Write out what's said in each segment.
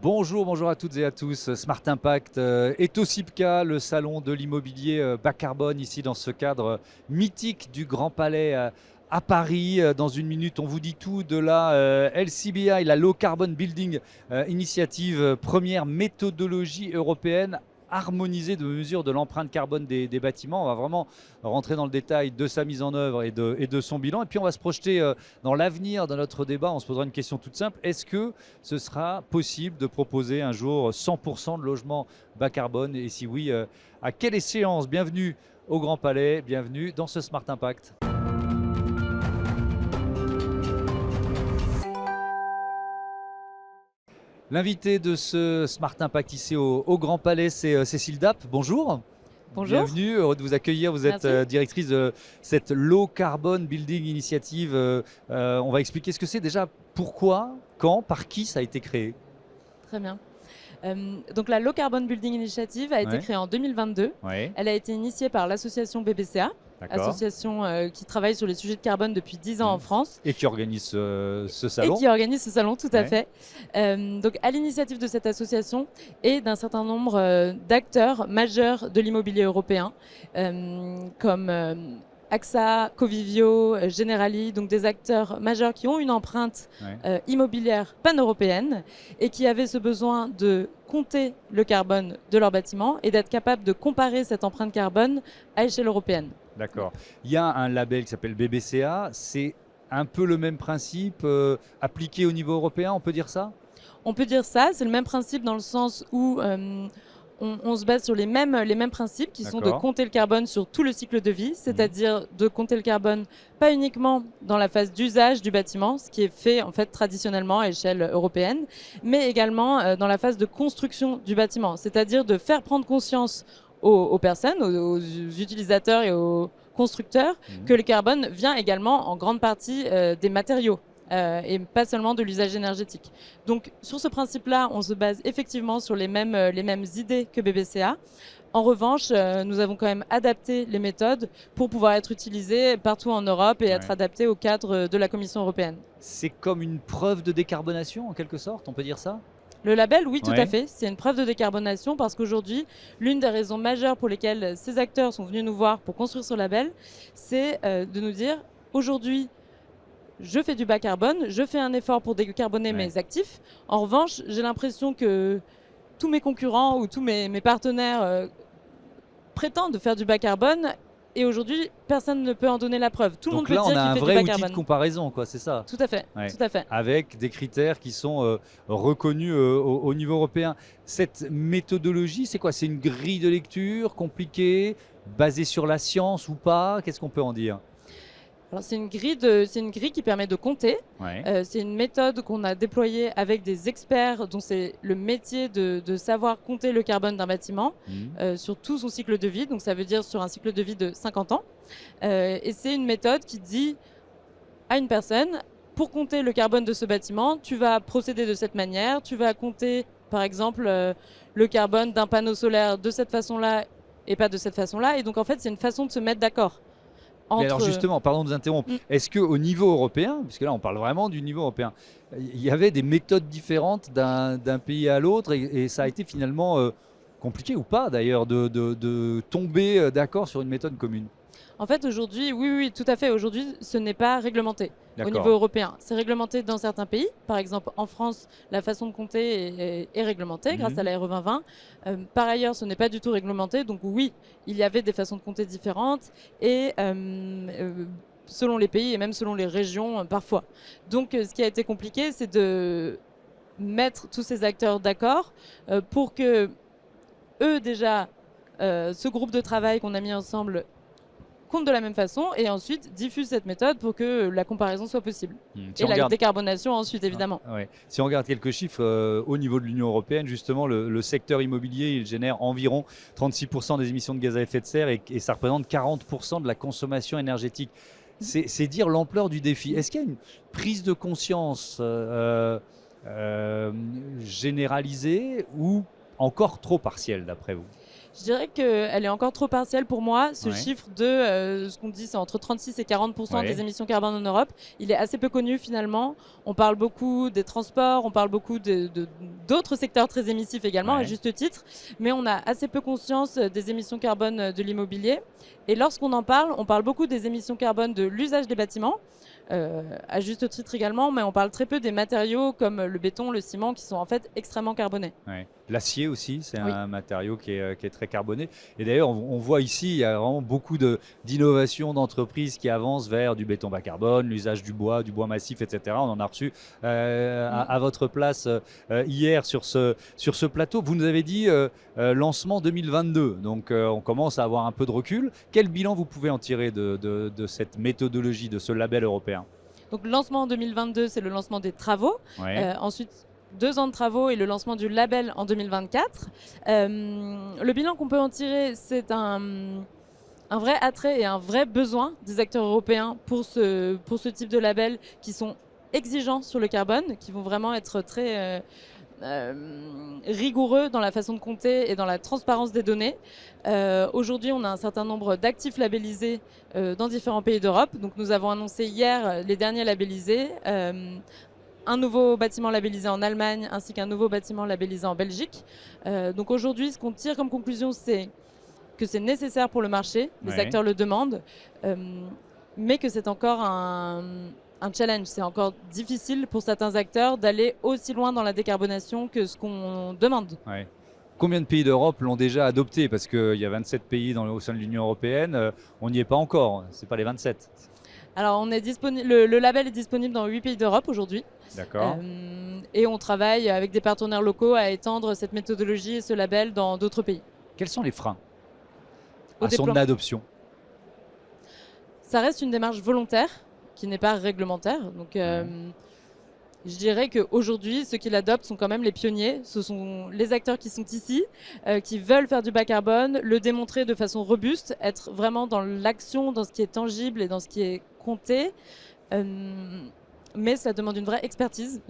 Bonjour, bonjour à toutes et à tous. Smart Impact est au CIPCA, le salon de l'immobilier bas carbone, ici dans ce cadre mythique du Grand Palais à Paris. Dans une minute, on vous dit tout de la LCBI, la Low Carbon Building Initiative, première méthodologie européenne harmonisée de mesure de l'empreinte carbone des bâtiments. On va vraiment rentrer dans le détail de sa mise en œuvre et de son bilan. Et puis on va se projeter dans l'avenir de notre débat. On se posera une question toute simple. Est-ce que ce sera possible de proposer un jour 100% de logements bas carbone? Et si oui, à quelle échéance? Bienvenue au Grand Palais, bienvenue dans ce Smart Impact. L'invité de ce Smart Impact ici au Grand Palais, c'est Cécile Dapp. Bonjour. Bonjour. Bienvenue, heureux de vous accueillir. Vous êtes directrice de cette Low Carbon Building Initiative. On va expliquer ce que c'est déjà, pourquoi, quand, par qui ça a été créé. Très bien. Donc la Low Carbon Building Initiative a été créée en 2022. Ouais. Elle a été initiée par l'association BBCA, association qui travaille sur les sujets de carbone depuis 10 ans en France. Et qui organise ce salon. Et qui organise ce salon, tout à fait. Donc à l'initiative de cette association et d'un certain nombre d'acteurs majeurs de l'immobilier européen, comme AXA, Covivio, Generali, donc des acteurs majeurs qui ont une empreinte immobilière pan-européenne et qui avaient ce besoin de compter le carbone de leurs bâtiments et d'être capables de comparer cette empreinte carbone à échelle européenne. D'accord. Il y a un label qui s'appelle BBCA. C'est un peu le même principe appliqué au niveau européen, on peut dire ça? On peut dire ça. C'est le même principe dans le sens où on se base sur les mêmes principes qui sont de compter le carbone sur tout le cycle de vie, c'est-à-dire de compter le carbone pas uniquement dans la phase d'usage du bâtiment, ce qui est fait en fait traditionnellement à échelle européenne, mais également dans la phase de construction du bâtiment, c'est-à-dire de faire prendre conscience aux personnes, aux utilisateurs et aux constructeurs que le carbone vient également en grande partie des matériaux. Et pas seulement de l'usage énergétique. Donc sur ce principe-là, on se base effectivement sur les mêmes idées que BBCA. En revanche, nous avons quand même adapté les méthodes pour pouvoir être utilisées partout en Europe et être adaptées au cadre de la Commission européenne. C'est comme une preuve de décarbonation en quelque sorte, on peut dire ça? Le label, oui, tout à fait. C'est une preuve de décarbonation parce qu'aujourd'hui, l'une des raisons majeures pour lesquelles ces acteurs sont venus nous voir pour construire ce label, c'est de nous dire aujourd'hui, je fais du bas carbone, je fais un effort pour décarboner mes actifs. En revanche, j'ai l'impression que tous mes concurrents ou tous mes partenaires prétendent faire du bas carbone et aujourd'hui, personne ne peut en donner la preuve. Tout le monde peut dire qu'il fait du bas carbone. Donc là, on a un vrai outil de comparaison, quoi, c'est ça? Tout à fait, tout à fait. Avec des critères qui sont reconnus au niveau européen. Cette méthodologie, c'est quoi? C'est une grille de lecture compliquée, basée sur la science ou pas? Qu'est-ce qu'on peut en dire? Alors, c'est une grille qui permet de compter. C'est une méthode qu'on a déployée avec des experts dont c'est le métier de savoir compter le carbone d'un bâtiment sur tout son cycle de vie. Donc ça veut dire sur un cycle de vie de 50 ans. Et c'est une méthode qui dit à une personne, pour compter le carbone de ce bâtiment, tu vas procéder de cette manière. Tu vas compter par exemple le carbone d'un panneau solaire de cette façon-là et pas de cette façon-là. Et donc en fait c'est une façon de se mettre d'accord. Mais alors justement, pardon de vous interrompre, est-ce qu'au niveau européen, puisque là on parle vraiment du niveau européen, il y avait des méthodes différentes d'un pays à l'autre et ça a été finalement compliqué ou pas d'ailleurs de tomber d'accord sur une méthode commune? En fait aujourd'hui, oui, tout à fait. Aujourd'hui, ce n'est pas réglementé au niveau européen. C'est réglementé dans certains pays. Par exemple, en France, la façon de compter est réglementée grâce à la RE 2020. Par ailleurs, ce n'est pas du tout réglementé. Donc oui, il y avait des façons de compter différentes et selon les pays et même selon les régions parfois. Donc ce qui a été compliqué, c'est de mettre tous ces acteurs d'accord pour que eux déjà, ce groupe de travail qu'on a mis ensemble compte de la même façon et ensuite diffuse cette méthode pour que la comparaison soit possible. Et la décarbonation ensuite, évidemment. Si on regarde quelques chiffres au niveau de l'Union européenne, justement, le secteur immobilier, il génère environ 36% des émissions de gaz à effet de serre et ça représente 40% de la consommation énergétique. C'est dire l'ampleur du défi. Est-ce qu'il y a une prise de conscience généralisée ou encore trop partielle, d'après vous? Je dirais qu'elle est encore trop partielle pour moi. Ce chiffre de ce qu'on dit, c'est entre 36 et 40% des émissions carbone en Europe. Il est assez peu connu finalement. On parle beaucoup des transports, on parle beaucoup d'autres secteurs très émissifs également, à juste titre. Mais on a assez peu conscience des émissions carbone de l'immobilier. Et lorsqu'on en parle, on parle beaucoup des émissions carbone de l'usage des bâtiments. À juste titre également, mais on parle très peu des matériaux comme le béton, le ciment, qui sont en fait extrêmement carbonés. L'acier aussi, c'est un matériau qui est très carboné. Et d'ailleurs, on voit ici, il y a vraiment beaucoup d'innovations d'entreprises qui avancent vers du béton bas carbone, l'usage du bois massif, etc. On en a reçu à votre place hier sur ce plateau. Vous nous avez dit lancement 2022, donc on commence à avoir un peu de recul. Quel bilan vous pouvez en tirer de cette méthodologie, de ce label européen? Donc le lancement en 2022, c'est le lancement des travaux. Ensuite, 2 ans de travaux et le lancement du label en 2024. Le bilan qu'on peut en tirer, c'est un vrai attrait et un vrai besoin des acteurs européens pour ce type de label qui sont exigeants sur le carbone, qui vont vraiment être très rigoureux dans la façon de compter et dans la transparence des données. Aujourd'hui, on a un certain nombre d'actifs labellisés dans différents pays d'Europe. Donc nous avons annoncé hier les derniers labellisés. Un nouveau bâtiment labellisé en Allemagne ainsi qu'un nouveau bâtiment labellisé en Belgique. Donc aujourd'hui, ce qu'on tire comme conclusion, c'est que c'est nécessaire pour le marché, les acteurs le demandent, mais que c'est encore un challenge. C'est encore difficile pour certains acteurs d'aller aussi loin dans la décarbonation que ce qu'on demande. Combien de pays d'Europe l'ont déjà adopté? Parce qu'il y a 27 pays au sein de l'Union européenne, on n'y est pas encore, ce n'est pas les 27. Alors, le label est disponible dans 8 pays d'Europe aujourd'hui. D'accord. Et on travaille avec des partenaires locaux à étendre cette méthodologie et ce label dans d'autres pays. Quels sont les freins à son adoption? Ça reste une démarche volontaire qui n'est pas réglementaire. Donc, je dirais qu'aujourd'hui, ceux qui l'adoptent sont quand même les pionniers. Ce sont les acteurs qui sont ici, qui veulent faire du bas carbone, le démontrer de façon robuste, être vraiment dans l'action, dans ce qui est tangible et dans ce qui est compté. Mais ça demande une vraie expertise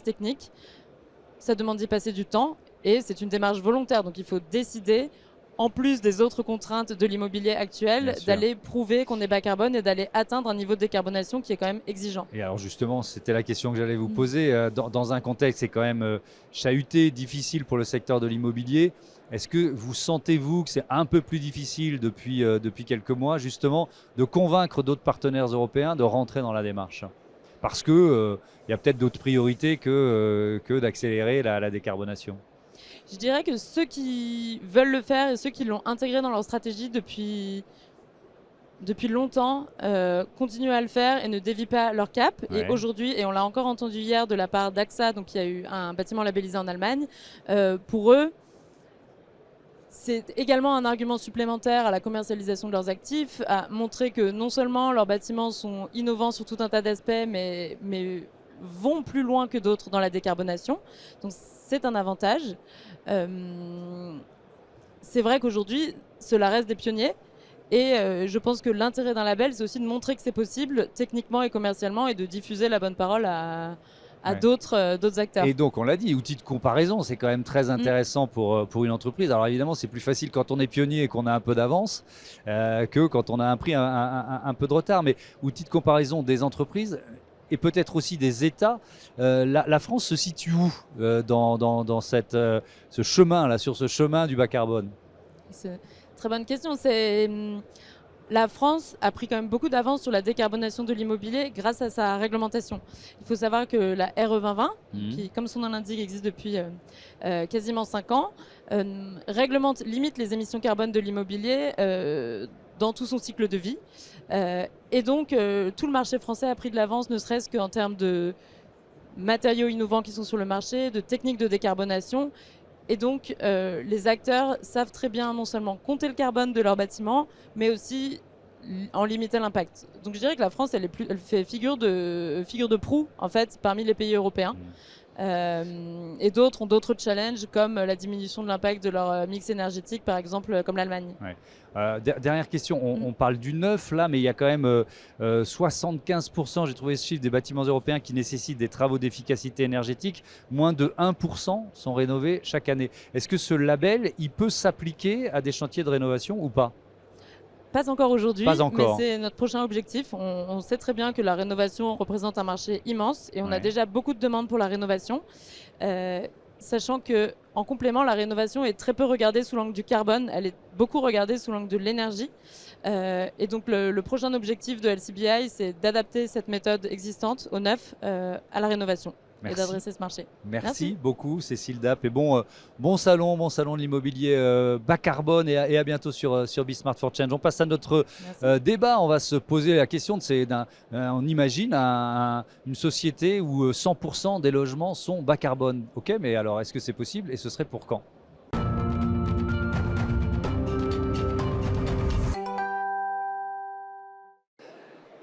technique. Ça demande d'y passer du temps et c'est une démarche volontaire. Donc il faut décider, en plus des autres contraintes de l'immobilier actuel, d'aller prouver qu'on est bas carbone et d'aller atteindre un niveau de décarbonation qui est quand même exigeant. Et alors justement, c'était la question que j'allais vous poser. Dans un contexte qui est quand même chahuté, difficile pour le secteur de l'immobilier, est-ce que vous sentez-vous que c'est un peu plus difficile depuis quelques mois, justement, de convaincre d'autres partenaires européens de rentrer dans la démarche? Parce qu'il y a peut-être d'autres priorités que d'accélérer la décarbonation. Je dirais que ceux qui veulent le faire et ceux qui l'ont intégré dans leur stratégie depuis longtemps continuent à le faire et ne dévient pas leur cap. Et aujourd'hui, et on l'a encore entendu hier de la part d'AXA, donc il y a eu un bâtiment labellisé en Allemagne, pour eux, c'est également un argument supplémentaire à la commercialisation de leurs actifs, à montrer que non seulement leurs bâtiments sont innovants sur tout un tas d'aspects, mais vont plus loin que d'autres dans la décarbonation. Donc c'est un avantage. C'est vrai qu'aujourd'hui, cela reste des pionniers. Et je pense que l'intérêt d'un label, c'est aussi de montrer que c'est possible techniquement et commercialement et de diffuser la bonne parole à d'autres acteurs. Et donc, on l'a dit, outil de comparaison, c'est quand même très intéressant pour une entreprise. Alors évidemment, c'est plus facile quand on est pionnier et qu'on a un peu d'avance que quand on a pris un peu de retard. Mais outil de comparaison des entreprises et peut-être aussi des États, la France se situe où dans ce chemin, sur ce chemin du bas carbone? C'est une très bonne question. La France a pris quand même beaucoup d'avance sur la décarbonation de l'immobilier grâce à sa réglementation. Il faut savoir que la RE 2020, qui, comme son nom l'indique, existe depuis quasiment 5 ans, limite les émissions carbone de l'immobilier dans tout son cycle de vie. Et donc, tout le marché français a pris de l'avance, ne serait-ce qu'en termes de matériaux innovants qui sont sur le marché, de techniques de décarbonation. Et donc, les acteurs savent très bien non seulement compter le carbone de leur bâtiment, mais aussi en limiter l'impact. Donc je dirais que la France, elle fait figure de proue en fait parmi les pays européens. Et d'autres ont d'autres challenges comme la diminution de l'impact de leur mix énergétique, par exemple comme l'Allemagne. Ouais. Dernière question, on parle du neuf là, mais il y a quand même 75%, j'ai trouvé ce chiffre, des bâtiments européens qui nécessitent des travaux d'efficacité énergétique. Moins de 1% sont rénovés chaque année. Est-ce que ce label, il peut s'appliquer à des chantiers de rénovation ou pas ? Pas encore aujourd'hui, mais c'est notre prochain objectif. On sait très bien que la rénovation représente un marché immense et on a déjà beaucoup de demandes pour la rénovation. Sachant qu'en complément, la rénovation est très peu regardée sous l'angle du carbone, elle est beaucoup regardée sous l'angle de l'énergie. Et donc le prochain objectif de LCBI, c'est d'adapter cette méthode existante au neuf à la rénovation. Merci. Et d'adresser ce marché. Merci beaucoup Cécile Dapp et bon salon de l'immobilier bas carbone et à bientôt sur Be Smart for Change. On passe à notre débat, on va se poser la question on imagine une société où 100% des logements sont bas carbone. Ok, mais alors est-ce que c'est possible et ce serait pour quand ?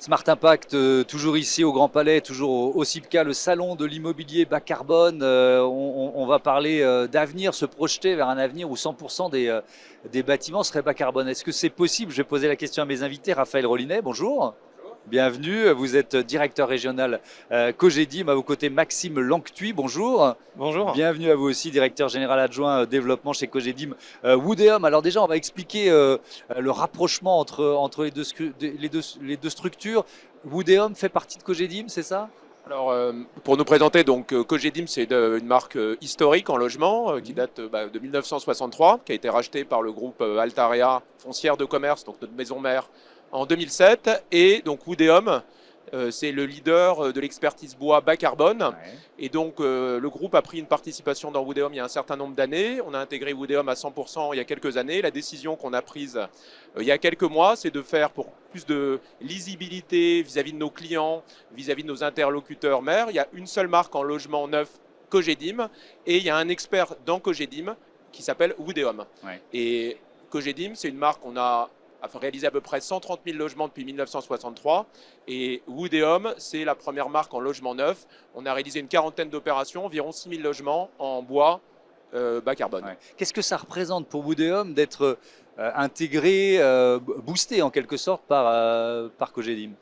Smart Impact, toujours ici au Grand Palais, toujours au CIPCA, le salon de l'immobilier bas carbone. On va parler d'avenir, se projeter vers un avenir où 100% des bâtiments seraient bas carbone. Est-ce que c'est possible ? Je vais poser la question à mes invités. Raphaël Rollinet, bonjour. Bienvenue, vous êtes directeur régional Cogedim, à vos côtés Maxime Lanctuy, bonjour. Bonjour. Bienvenue à vous aussi, directeur général adjoint développement chez Cogedim Woodeum. Alors déjà, on va expliquer le rapprochement entre les deux structures. Woodeum fait partie de Cogedim, c'est ça ? Alors, pour nous présenter, donc Cogedim, c'est une marque historique en logement qui date de 1963, qui a été rachetée par le groupe Altarea Foncière de Commerce, donc notre maison mère, en 2007. Et donc Woodeum, c'est le leader de l'expertise bois bas carbone. Ouais. Et donc le groupe a pris une participation dans Woodeum il y a un certain nombre d'années. On a intégré Woodeum à 100% il y a quelques années. La décision qu'on a prise il y a quelques mois, c'est de faire pour plus de lisibilité vis-à-vis de nos clients, vis-à-vis de nos interlocuteurs maires. Il y a une seule marque en logement neuf, Cogedim, et il y a un expert dans Cogedim qui s'appelle Woodeum. Ouais. Et Cogedim, c'est une marque qu'on a réalisé à peu près 130 000 logements depuis 1963. Et Woodeum, c'est la première marque en logement neuf. On a réalisé une quarantaine d'opérations, environ 6 000 logements en bois bas carbone. Ouais. Qu'est-ce que ça représente pour Woodeum d'être intégré, boosté en quelque sorte par Cogedim ?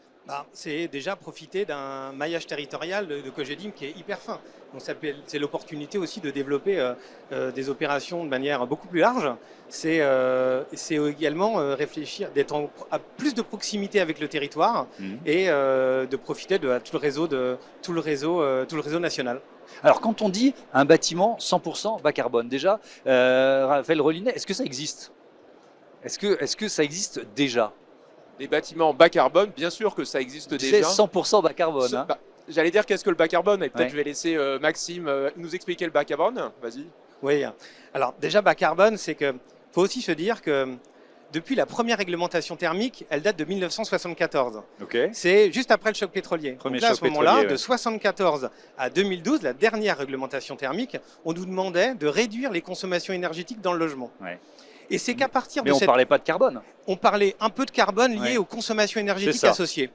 C'est déjà profiter d'un maillage territorial de Cogedim qui est hyper fin. Donc c'est l'opportunité aussi de développer des opérations de manière beaucoup plus large. C'est également réfléchir, d'être à plus de proximité avec le territoire et de profiter de tout le réseau national. Alors quand on dit un bâtiment 100% bas carbone, déjà, Raphaël Rollinet, est-ce que ça existe ? Est-ce que ça existe déjà ? Des bâtiments bas carbone, bien sûr que ça existe déjà. C'est 100% bas carbone. Hein. J'allais dire qu'est-ce que le bas carbone, et peut-être je vais laisser Maxime nous expliquer le bas carbone. Vas-y. Oui, alors déjà bas carbone, c'est que faut aussi se dire que depuis la première réglementation thermique, elle date de 1974. Okay. C'est juste après le choc pétrolier. Donc là, à ce moment-là, de 1974 à 2012, la dernière réglementation thermique, on nous demandait de réduire les consommations énergétiques dans le logement. Ouais. Et c'est qu'à partir de on ne parlait pas de carbone. On parlait un peu de carbone lié aux consommations énergétiques associées.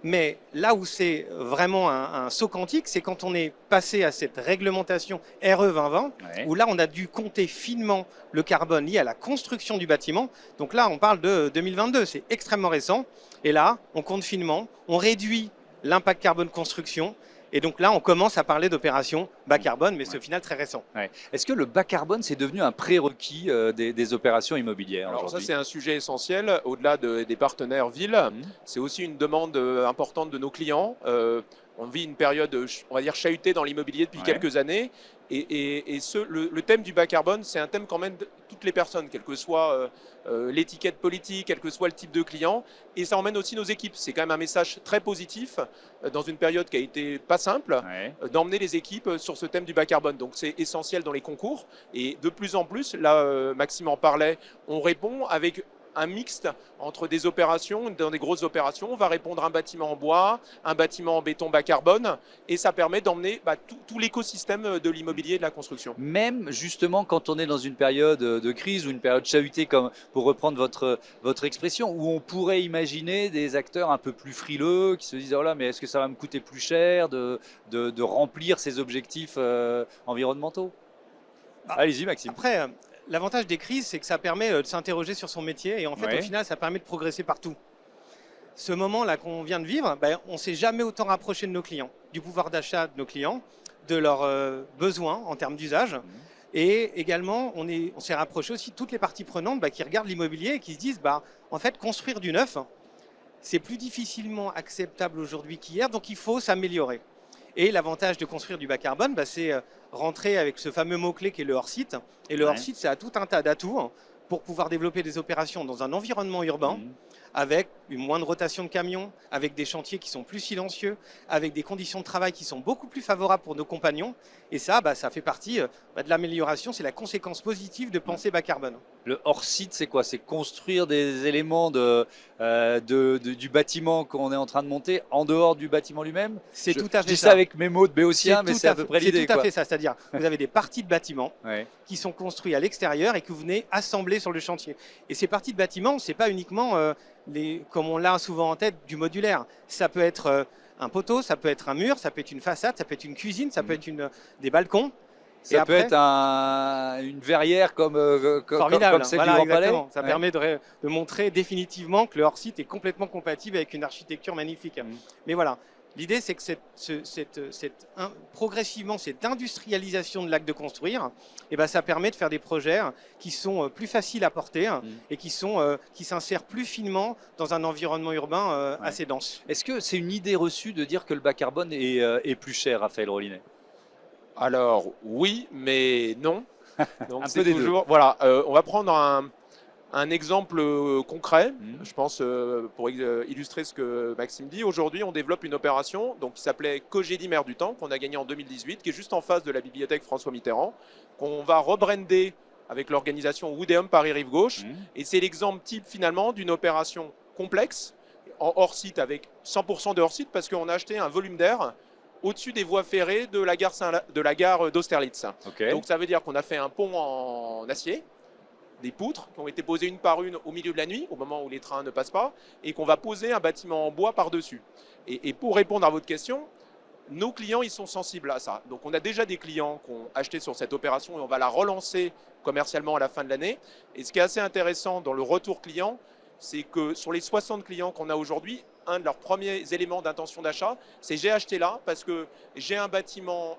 Mais là où c'est vraiment un saut quantique, c'est quand on est passé à cette réglementation RE 2020, où là on a dû compter finement le carbone lié à la construction du bâtiment. Donc là on parle de 2022, c'est extrêmement récent. Et là on compte finement, on réduit l'impact carbone construction. Et donc là, on commence à parler d'opérations bas carbone, mais c'est au final très récent. Ouais. Est-ce que le bas carbone, c'est devenu un prérequis des opérations immobilières ? Alors ça, c'est un sujet essentiel. Au-delà des partenaires villes, c'est aussi une demande importante de nos clients. On vit une période, on va dire, chahutée dans l'immobilier depuis quelques années. Et le thème du bas carbone, c'est un thème qu'emmènent toutes les personnes, quelle que soit l'étiquette politique, quel que soit le type de client. Et ça emmène aussi nos équipes. C'est quand même un message très positif dans une période qui a été pas simple, d'emmener les équipes sur ce thème du bas carbone. Donc c'est essentiel dans les concours. Et de plus en plus, là Maxime en parlait, on répond avec un mixte entre des opérations, dans des grosses opérations, on va répondre à un bâtiment en bois, un bâtiment en béton bas carbone, et ça permet d'emmener tout l'écosystème de l'immobilier et de la construction. Même justement quand on est dans une période de crise ou une période chahutée, comme pour reprendre votre expression, où on pourrait imaginer des acteurs un peu plus frileux qui se disent oh là, mais est-ce que ça va me coûter plus cher de remplir ces objectifs environnementaux? Allez-y Maxime. Après, l'avantage des crises, c'est que ça permet de s'interroger sur son métier et en fait, au final, ça permet de progresser partout. Ce moment-là qu'on vient de vivre, on ne s'est jamais autant rapproché de nos clients, du pouvoir d'achat de nos clients, de leurs besoins en termes d'usage. Et également, on s'est rapproché aussi de toutes les parties prenantes qui regardent l'immobilier et qui se disent, en fait, construire du neuf, c'est plus difficilement acceptable aujourd'hui qu'hier, donc il faut s'améliorer. Et l'avantage de construire du bas carbone, c'est rentrer avec ce fameux mot-clé qui est le hors-site. Et le hors-site, ça a tout un tas d'atouts pour pouvoir développer des opérations dans un environnement urbain, avec une moindre rotation de camions, avec des chantiers qui sont plus silencieux, avec des conditions de travail qui sont beaucoup plus favorables pour nos compagnons. Et ça, ça fait partie de l'amélioration, c'est la conséquence positive de penser bas carbone. Le hors-site, c'est quoi? C'est construire des éléments du bâtiment qu'on est en train de monter en dehors du bâtiment lui-même? C'est tout à fait ça. Je dis ça avec mes mots de béotien, mais c'est à peu près l'idée. C'est tout à fait ça, c'est-à-dire vous avez des parties de bâtiments qui sont construits à l'extérieur et que vous venez assembler sur le chantier. Et ces parties de bâtiments, c'est pas uniquement, comme on l'a souvent en tête, du modulaire. Ça peut être un poteau, ça peut être un mur, ça peut être une façade, ça peut être une cuisine, ça peut être des balcons. Ça peut être une verrière comme celle du Grand Palais. Ça permet de montrer définitivement que le hors-site est complètement compatible avec une architecture magnifique. Mais voilà, l'idée c'est que progressivement cette industrialisation de l'acte de construire, ça permet de faire des projets qui sont plus faciles à porter et qui s'insèrent plus finement dans un environnement urbain assez dense. Est-ce que c'est une idée reçue de dire que le bas carbone est plus cher, Raphaël Rollinet? Alors oui, mais non. Donc un peu des deux. Voilà, on va prendre un exemple concret, je pense, pour illustrer ce que Maxime dit. Aujourd'hui, on développe une opération qui s'appelait Cogédim Air du Temps, qu'on a gagné en 2018, qui est juste en face de la bibliothèque François Mitterrand, qu'on va rebrander avec l'organisation Woodéum Paris-Rive Gauche. Et c'est l'exemple type finalement d'une opération complexe, en hors-site, avec 100% de hors-site, parce qu'on a acheté un volume d'air au-dessus des voies ferrées de la gare d'Austerlitz. Donc ça veut dire qu'on a fait un pont en acier, des poutres qui ont été posées une par une au milieu de la nuit, au moment où les trains ne passent pas, et qu'on va poser un bâtiment en bois par-dessus. Et pour répondre à votre question, nos clients, ils sont sensibles à ça. Donc on a déjà des clients qui ont acheté sur cette opération et on va la relancer commercialement à la fin de l'année. Et ce qui est assez intéressant dans le retour client, c'est que sur les 60 clients qu'on a aujourd'hui, un de leurs premiers éléments d'intention d'achat, c'est j'ai acheté là parce que j'ai un bâtiment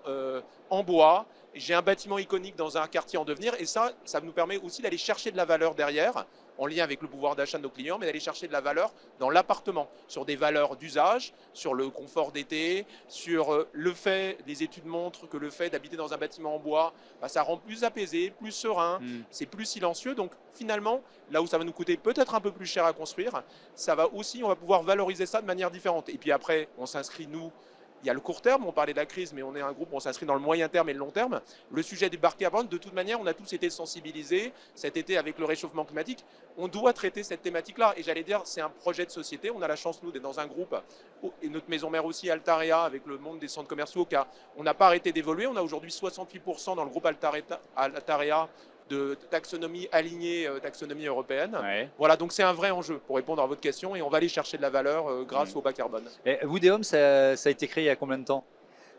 en bois, j'ai un bâtiment iconique dans un quartier en devenir et ça nous permet aussi d'aller chercher de la valeur derrière, en lien avec le pouvoir d'achat de nos clients, mais d'aller chercher de la valeur dans l'appartement, sur des valeurs d'usage, sur le confort d'été, sur le fait, les études montrent que le fait d'habiter dans un bâtiment en bois, ça rend plus apaisé, plus serein, c'est plus silencieux. Donc finalement, là où ça va nous coûter peut-être un peu plus cher à construire, on va pouvoir valoriser ça de manière différente. Et puis après, on s'inscrit, nous, il y a le court terme, on parlait de la crise, mais on est un groupe, on s'inscrit dans le moyen terme et le long terme. Le sujet du bas carbone, de toute manière, on a tous été sensibilisés cet été avec le réchauffement climatique. On doit traiter cette thématique-là. Et j'allais dire, c'est un projet de société. On a la chance, nous, d'être dans un groupe, et notre maison mère aussi, Altarea, avec le monde des centres commerciaux, on n'a pas arrêté d'évoluer. On a aujourd'hui 68% dans le groupe Altarea de taxonomie alignée, taxonomie européenne. Voilà, donc c'est un vrai enjeu pour répondre à votre question et on va aller chercher de la valeur grâce au bas carbone. Woodéum, ça a été créé il y a combien de temps?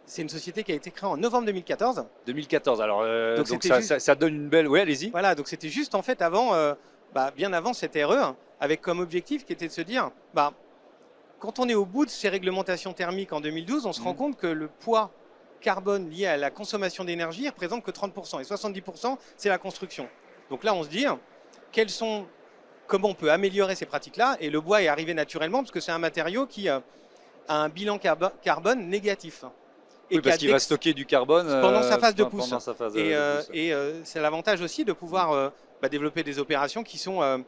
C'est une société qui a été créée en novembre 2014. 2014, alors donc ça donne une belle... Oui, allez-y. Voilà, donc c'était juste en fait avant, bien avant cette RE, avec comme objectif qui était de se dire, quand on est au bout de ces réglementations thermiques en 2012, on se rend compte que le poids carbone lié à la consommation d'énergie représente que 30% et 70% c'est la construction. Donc là on se dit comment on peut améliorer ces pratiques-là, et le bois est arrivé naturellement parce que c'est un matériau qui a un bilan carbone négatif. Et parce qu'il va stocker du carbone pendant sa phase de pousse. Et c'est l'avantage aussi de pouvoir développer des opérations qui sont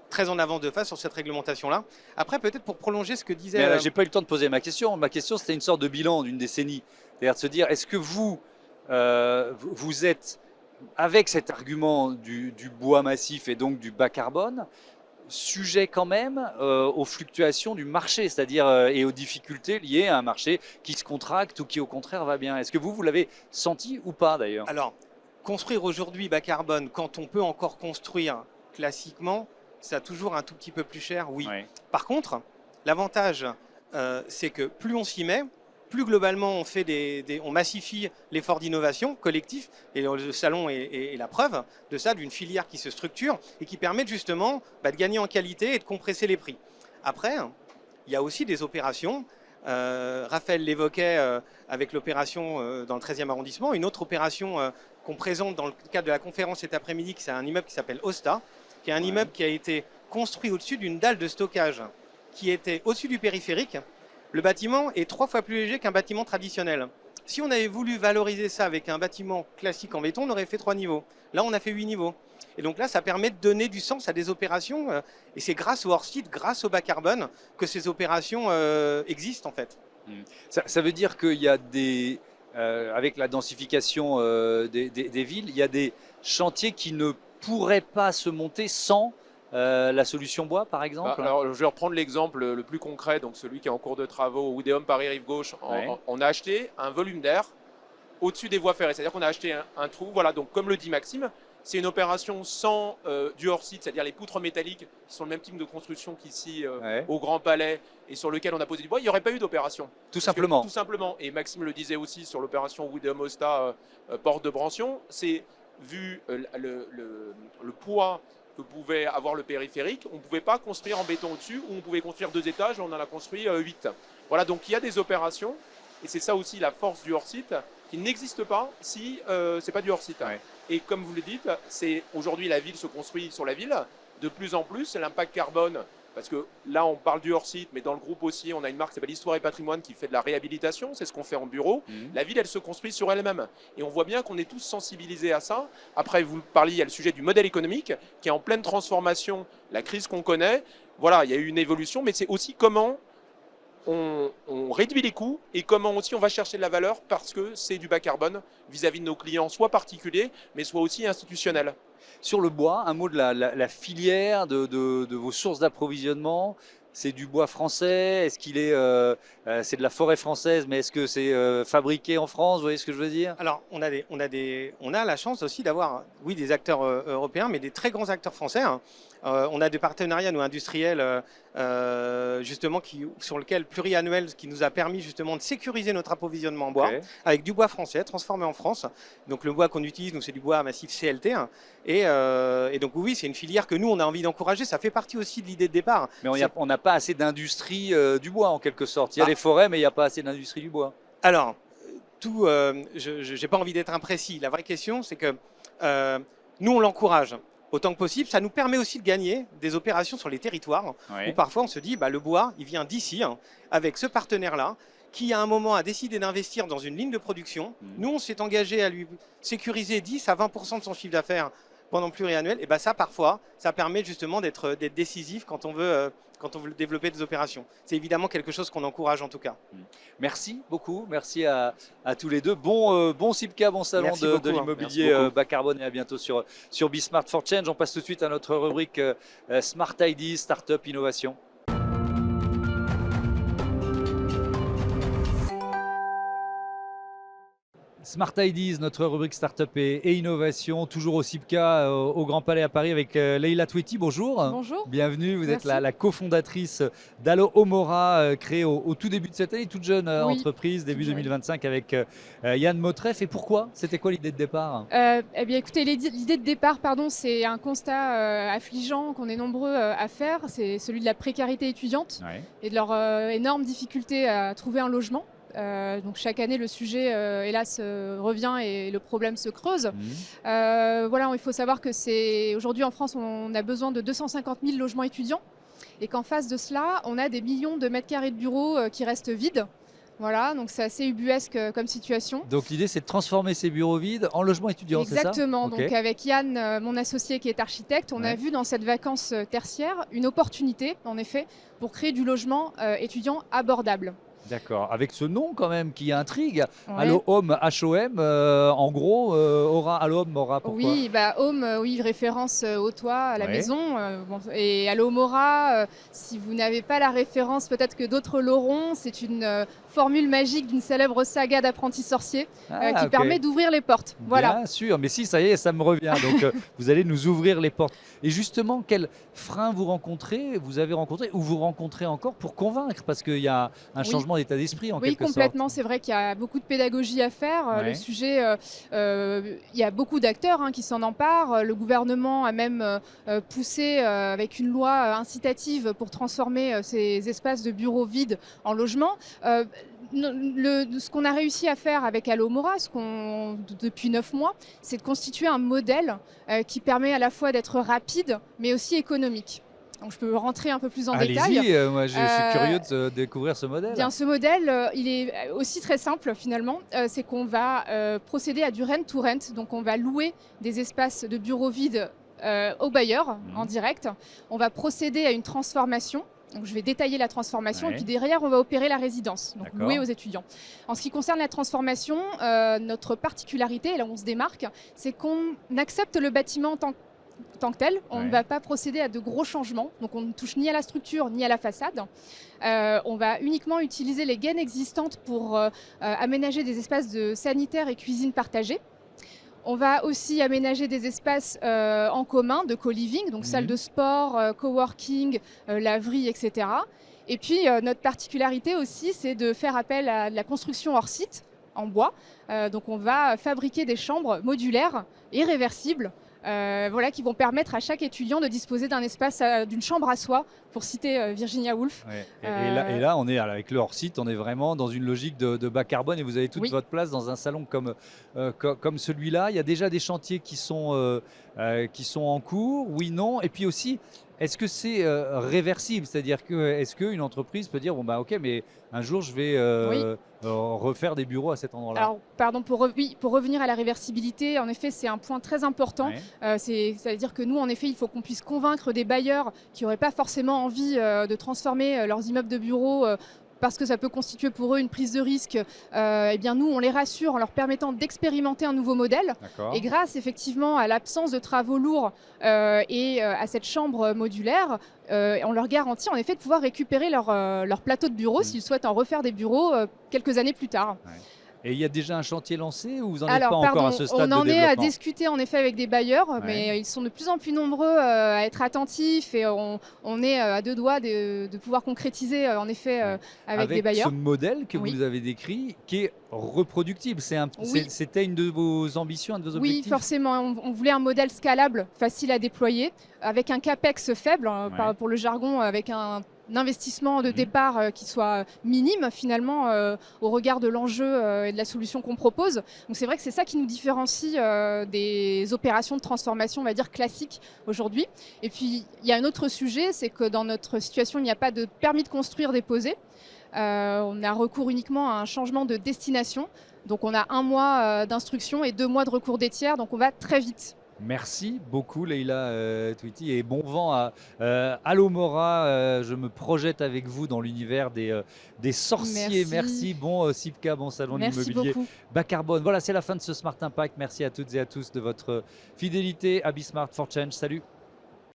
très en avance de phase sur cette réglementation-là. Après, peut-être pour prolonger ce que disait... J'ai pas eu le temps de poser ma question. Ma question, c'était une sorte de bilan d'une décennie. C'est-à-dire de se dire, est-ce que vous êtes, avec cet argument du bois massif et donc du bas carbone, sujet quand même aux fluctuations du marché, c'est-à-dire et aux difficultés liées à un marché qui se contracte ou qui au contraire va bien. Est-ce que vous l'avez senti ou pas d'ailleurs? Alors, construire aujourd'hui bas carbone, quand on peut encore construire classiquement, ça a toujours un tout petit peu plus cher, oui. Ouais. Par contre, l'avantage, c'est que plus on s'y met, plus globalement on massifie l'effort d'innovation collectif, et le salon est la preuve de ça, d'une filière qui se structure et qui permet justement de gagner en qualité et de compresser les prix. Après, il y a aussi des opérations, Raphaël l'évoquait avec l'opération dans le 13e arrondissement, une autre opération qu'on présente dans le cadre de la conférence cet après-midi, c'est un immeuble qui s'appelle Osta, qui est un immeuble qui a été construit au-dessus d'une dalle de stockage qui était au-dessus du périphérique. Le bâtiment est 3 fois plus léger qu'un bâtiment traditionnel. Si on avait voulu valoriser ça avec un bâtiment classique en béton, on aurait fait 3 niveaux. Là, on a fait 8 niveaux. Et donc là, ça permet de donner du sens à des opérations. Et c'est grâce au hors-site, grâce au bas carbone, que ces opérations existent en fait. Ça veut dire qu'il y a des, avec la densification des villes, il y a des chantiers qui ne pourraient pas se monter sans la solution bois, par exemple? Alors, je vais reprendre l'exemple le plus concret, donc celui qui est en cours de travaux au Oudéum Paris-Rive-Gauche. On a acheté un volume d'air au-dessus des voies ferrées, c'est-à-dire qu'on a acheté un trou. Voilà, donc comme le dit Maxime, c'est une opération sans du hors-site, c'est-à-dire les poutres métalliques qui sont le même type de construction qu'ici au Grand Palais et sur lequel on a posé du bois, il n'y aurait pas eu d'opération. Tout simplement. Tout simplement. Et Maxime le disait aussi sur l'opération Oudéum Osta, porte de Brancion, c'est vu le poids que pouvait avoir le périphérique, on ne pouvait pas construire en béton au-dessus, ou on pouvait construire 2 étages, on en a construit 8. Voilà, donc il y a des opérations, et c'est ça aussi la force du hors-site, qui n'existe pas si ce n'est pas du hors-site. Ouais. Et comme vous le dites, aujourd'hui la ville se construit sur la ville, de plus en plus, l'impact carbone, parce que là on parle du hors-site, mais dans le groupe aussi, on a une marque qui s'appelle Histoire et Patrimoine qui fait de la réhabilitation, c'est ce qu'on fait en bureau. La ville, elle se construit sur elle-même. Et on voit bien qu'on est tous sensibilisés à ça. Après, vous parliez, il y a le sujet du modèle économique qui est en pleine transformation, la crise qu'on connaît. Voilà, il y a eu une évolution, mais c'est aussi comment on réduit les coûts et comment aussi on va chercher de la valeur parce que c'est du bas carbone vis-à-vis de nos clients, soit particuliers, mais soit aussi institutionnels. Sur le bois, un mot de la filière, de vos sources d'approvisionnement. C'est du bois français? Est-ce qu'il c'est de la forêt française, mais est-ce que c'est fabriqué en France? Vous voyez ce que je veux dire? Alors, on a la chance aussi d'avoir, oui, des acteurs européens, mais des très grands acteurs français. On a des partenariats, nous, industriels, justement, sur lequel pluriannuel, qui nous a permis justement de sécuriser notre approvisionnement en bois, avec du bois français transformé en France. Donc le bois qu'on utilise, nous, c'est du bois massif CLT. Et donc oui, c'est une filière que nous, on a envie d'encourager. Ça fait partie aussi de l'idée de départ. Mais on n'a pas assez d'industrie du bois, en quelque sorte. Il y a les forêts, mais il n'y a pas assez d'industrie du bois. Alors, je n'ai pas envie d'être imprécis. La vraie question, c'est que nous, on l'encourage autant que possible. Ça nous permet aussi de gagner des opérations sur les territoires où parfois on se dit le bois, il vient d'ici, avec ce partenaire-là, qui à un moment a décidé d'investir dans une ligne de production. Nous, on s'est engagé à lui sécuriser 10 à 20% de son chiffre d'affaires pendant pluriannuel. Et ça, parfois, ça permet justement d'être décisif quand on veut développer des opérations. C'est évidemment quelque chose qu'on encourage en tout cas. Merci beaucoup, merci à tous les deux. Bon CIPCA, bon salon de l'immobilier bas carbone et à bientôt sur Be-Smart for Change. On passe tout de suite à notre rubrique Smart Ideas, Startup Innovation. Smart Ideas, notre rubrique Startup et Innovation, toujours au CIPCA, au Grand Palais à Paris avec Leïla Tweti. Bonjour. Bonjour. Bienvenue, vous êtes la cofondatrice d'Allo Homora, créée au tout début de cette année, toute jeune entreprise, début 2025 avec Yann Motreff. Et pourquoi? C'était quoi l'idée de départ? Eh bien écoutez, l'idée de départ, c'est un constat affligeant qu'on est nombreux à faire, c'est celui de la précarité étudiante et de leur énorme difficulté à trouver un logement. Donc chaque année le sujet hélas revient et le problème se creuse. Voilà, il faut savoir que aujourd'hui en France on a besoin de 250 000 logements étudiants et qu'en face de cela on a des millions de mètres carrés de bureaux qui restent vides. Voilà, donc c'est assez ubuesque comme situation. Donc l'idée c'est de transformer ces bureaux vides en logements étudiants, c'est ça? Exactement, donc avec Yann, mon associé qui est architecte, on a vu dans cette vacance tertiaire une opportunité en effet pour créer du logement étudiant abordable. D'accord, avec ce nom quand même qui intrigue. Ouais. Allo Home, HOM, en gros, aura, Allo Home Aura, pourquoi? Oui, Home, oui, référence au toit, à la Ouais. maison. Et Allo Mora, si vous n'avez pas la référence, peut-être que d'autres l'auront. C'est une formule magique d'une célèbre saga d'apprentis sorciers qui Ok. permet d'ouvrir les portes. Voilà. Bien sûr, mais si, ça y est, ça me revient. Donc, vous allez nous ouvrir les portes. Et justement, quel frein vous avez rencontré ou vous rencontrez encore pour convaincre? Parce qu'il y a un Oui. changement d'état d'esprit en Oui, quelque complètement. sorte. C'est vrai qu'il y a beaucoup de pédagogie à faire. Ouais. Le sujet, il y a beaucoup d'acteurs qui s'en emparent. Le gouvernement a même poussé avec une loi incitative pour transformer ces espaces de bureaux vides en logements. Ce qu'on a réussi à faire avec Allo Mora, depuis 9 mois, c'est de constituer un modèle qui permet à la fois d'être rapide, mais aussi économique. Donc, je peux rentrer un peu plus en détail. Allez-y, moi je suis curieux de découvrir ce modèle. Bien, ce modèle, il est aussi très simple finalement. C'est qu'on va procéder à du rent to rent. Donc on va louer des espaces de bureaux vides aux bailleurs en direct. On va procéder à une transformation. Donc, je vais détailler la transformation et puis derrière, on va opérer la résidence, donc louer aux étudiants. En ce qui concerne la transformation, notre particularité, et là où on se démarque, c'est qu'on accepte le bâtiment en tant que tel. On ne va pas procéder à de gros changements, donc on ne touche ni à la structure ni à la façade. On va uniquement utiliser les gaines existantes pour aménager des espaces de sanitaire et cuisine partagés. On va aussi aménager des espaces en commun de co-living, donc salle de sport, coworking, laverie, etc. Et puis notre particularité aussi, c'est de faire appel à de la construction hors site en bois. Donc on va fabriquer des chambres modulaires et réversibles. Qui vont permettre à chaque étudiant de disposer d'un espace, d'une chambre à soi, pour citer Virginia Woolf. Ouais. Et là, on est avec le hors-site, on est vraiment dans une logique de bas carbone et vous avez toute votre place dans un salon comme celui-là. Il y a déjà des chantiers qui sont en cours, oui, non. Et puis aussi, est-ce que c'est réversible? C'est-à-dire est-ce qu'une entreprise peut dire, ok, mais un jour, je vais refaire des bureaux à cet endroit-là? Alors, pardon, pour revenir à la réversibilité, en effet, c'est un point très important. C'est-à-dire que nous, en effet, il faut qu'on puisse convaincre des bailleurs qui n'auraient pas forcément envie de transformer leurs immeubles de bureaux parce que ça peut constituer pour eux une prise de risque. Eh bien, nous, on les rassure en leur permettant d'expérimenter un nouveau modèle. Et grâce, effectivement, à l'absence de travaux lourds et à cette chambre modulaire, on leur garantit en effet de pouvoir récupérer leur plateau de bureau s'ils souhaitent en refaire des bureaux quelques années plus tard. Et il y a déjà un chantier lancé ou vous n'en êtes pas encore à ce stade de développement? On en est à discuter en effet avec des bailleurs, mais ils sont de plus en plus nombreux à être attentifs et on est à deux doigts de pouvoir concrétiser en effet avec des bailleurs. Ce modèle que vous avez décrit qui est reproductible, c'était une de vos ambitions, un de vos objectifs? Oui, forcément. On voulait un modèle scalable, facile à déployer, avec un capex faible, pour le jargon, avec un investissement de départ qui soit minime finalement au regard de l'enjeu et de la solution qu'on propose. Donc c'est vrai que c'est ça qui nous différencie des opérations de transformation, on va dire, classiques aujourd'hui. Et puis il y a un autre sujet, c'est que dans notre situation, il n'y a pas de permis de construire déposé. On a recours uniquement à un changement de destination. Donc on a 1 mois d'instruction et 2 mois de recours des tiers, donc on va très vite. Merci beaucoup Leïla Twitty et bon vent à Allo Mora. Je me projette avec vous dans l'univers des sorciers. Merci. Bon Sipka, bon salon de l'immobilier bas carbone. Voilà, c'est la fin de ce Smart Impact. Merci à toutes et à tous de votre fidélité à Be Smart for Change. Salut.